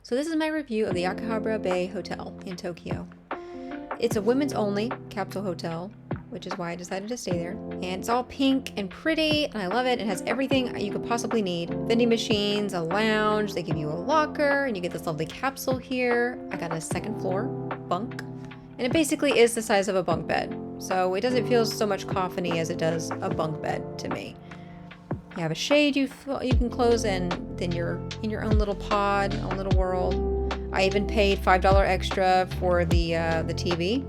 So this is my review of the Akihabara Bay Hotel in Tokyo. It's a women's only capsule hotel, which is why I decided to stay there. And it's all pink and pretty, and I love it. It has everything you could possibly need. Vending machines, a lounge, they give you a locker, and you get this lovely capsule here. I got a second floor bunk, and it basically is the size of a bunk bed. So it doesn't feel so much coffiny as it does a bunk bed to me. You have a shade you can close, and then you're in your own little pod, own little world. I even paid $5 extra for the TV.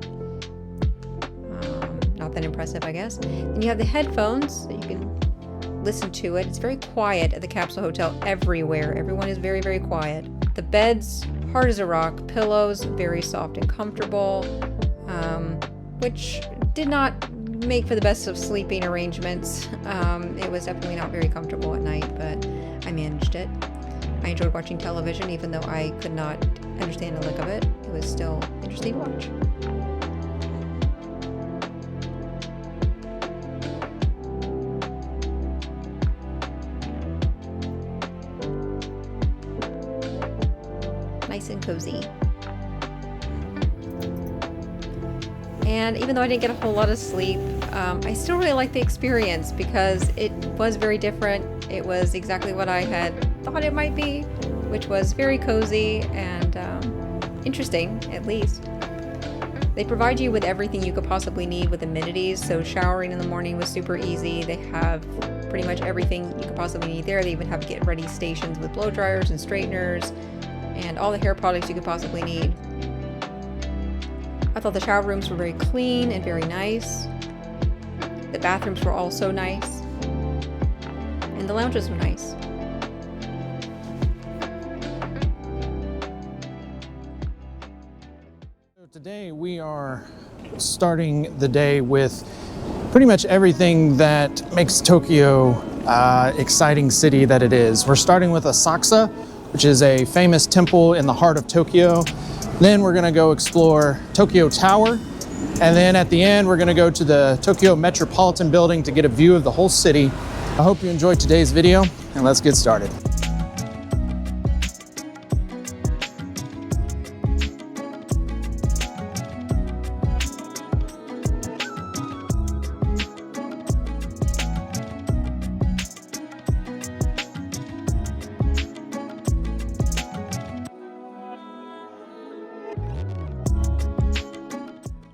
Not that impressive, I guess. Then you have the headphones, so you can listen to it. It's very quiet at the Capsule Hotel everywhere. Everyone is very, very quiet. The bed's hard as a rock. Pillows, very soft and comfortable, which did not make for the best of sleeping arrangements. It was definitely not very comfortable at night, but I managed it. I enjoyed watching television, even though I could not understand a lick of it. It was still interesting to watch. Nice and cozy. And even though I didn't get a whole lot of sleep, I still really liked the experience because it was very different. It was exactly what I had thought it might be, which was very cozy and interesting, at least. They provide you with everything you could possibly need with amenities, so showering in the morning was super easy. They have pretty much everything you could possibly need there. They even have get ready stations with blow dryers and straighteners and all the hair products you could possibly need. I thought the shower rooms were very clean and very nice. The bathrooms were also nice. And the lounges were nice. So today we are starting the day with pretty much everything that makes Tokyo exciting city that it is. We're starting with Asakusa, which is a famous temple in the heart of Tokyo. Then we're gonna go explore Tokyo Tower. And then at the end, we're gonna go to the Tokyo Metropolitan Building to get a view of the whole city. I hope you enjoyed today's video, and let's get started.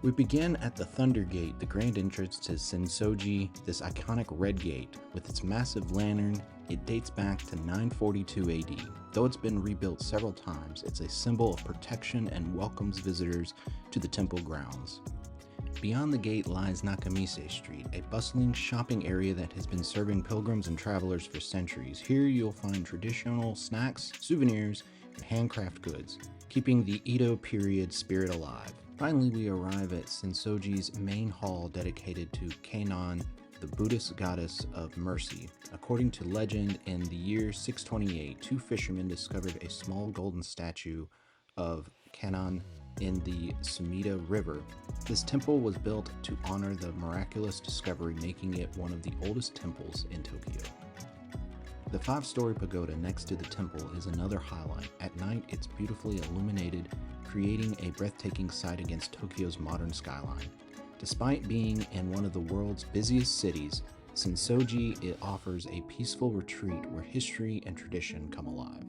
We begin at the Thunder Gate, the grand entrance to Senso-ji. This iconic red gate, with its massive lantern, it dates back to 942 AD. Though it's been rebuilt several times, it's a symbol of protection and welcomes visitors to the temple grounds. Beyond the gate lies Nakamise Street, a bustling shopping area that has been serving pilgrims and travelers for centuries. Here you'll find traditional snacks, souvenirs, and handcraft goods, keeping the Edo period spirit alive. Finally, we arrive at Senso-ji's main hall dedicated to Kannon, the Buddhist goddess of mercy. According to legend, in the year 628, two fishermen discovered a small golden statue of Kannon in the Sumida River. This temple was built to honor the miraculous discovery, making it one of the oldest temples in Tokyo. The 5-story pagoda next to the temple is another highlight. At night, it's beautifully illuminated, creating a breathtaking sight against Tokyo's modern skyline. Despite being in one of the world's busiest cities, Senso-ji it offers a peaceful retreat where history and tradition come alive.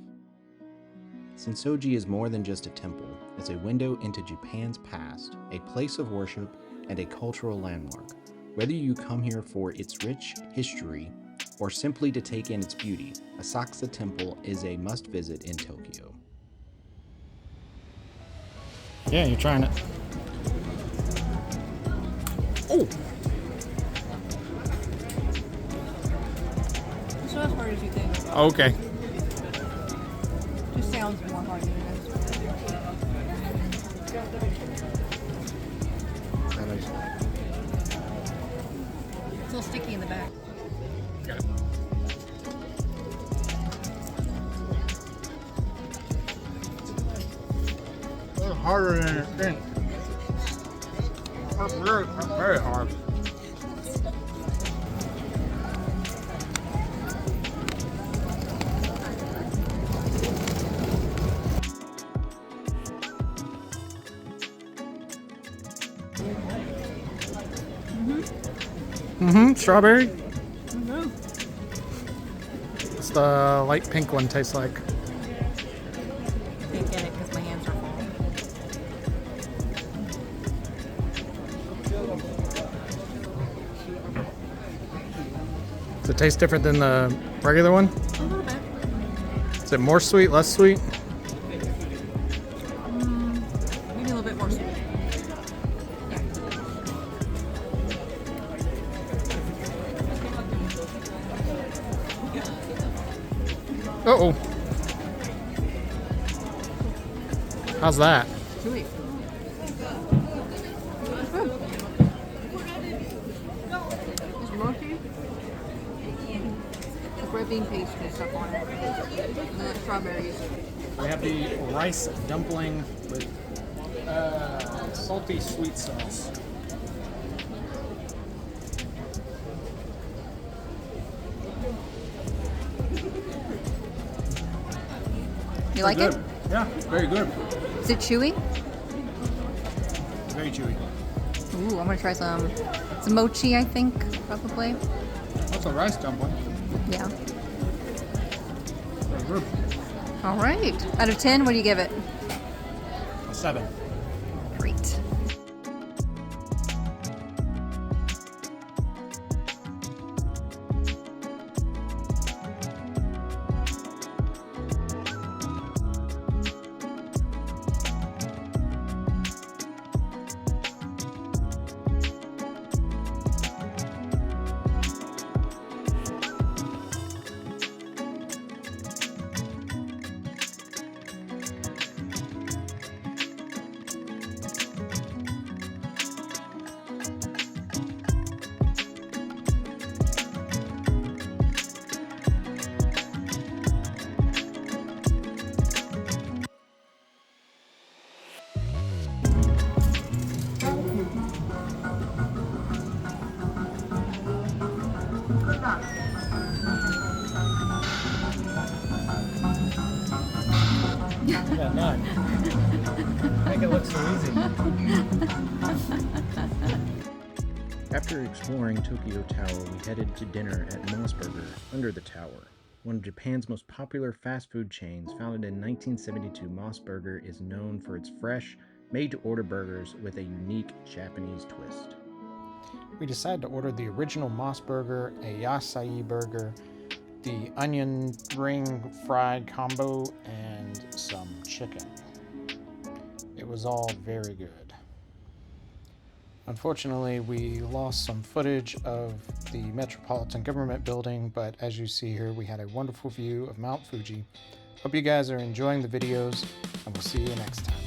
Senso-ji is more than just a temple. It's a window into Japan's past, a place of worship, and a cultural landmark. Whether you come here for its rich history or simply to take in its beauty, Asakusa Temple is a must-visit in Tokyo. Yeah, you're trying to. Oh! It's not as hard as you think. Okay. It just sounds more hard than it is. It's a little sticky in the back. Got it. It's harder than you think. It's very hard. Mm-hmm. Strawberry. What's the light pink one taste like? Can't get it because my hands are full. Does it taste different than the regular one? A little bit. Is it more sweet, less sweet? Maybe a little bit more sweet. Yeah. Uh-oh. How's that? Chewy. It's mochi. With red bean paste and stuff on it. And then strawberries. We have the rice dumpling with salty sweet sauce. You like it? Yeah, very good. Is it chewy? Very chewy. Ooh, I'm gonna try some. It's mochi, I think, probably. That's a rice dumpling. Yeah. Very good. All right. Out of 10, what do you give it? A 7. Great. Yeah, 9. Make it look so easy. After exploring Tokyo Tower, we headed to dinner at Mossburger under the tower. One of Japan's most popular fast food chains, founded in 1972, Mossburger is known for its fresh, made-to-order burgers with a unique Japanese twist. We decided to order the original Mossburger, a acai burger, the onion ring fried combo, and some chicken. It was all very good. Unfortunately, we lost some footage of the Metropolitan Government Building, but as you see here, we had a wonderful view of Mount Fuji. Hope you guys are enjoying the videos, and we'll see you next time.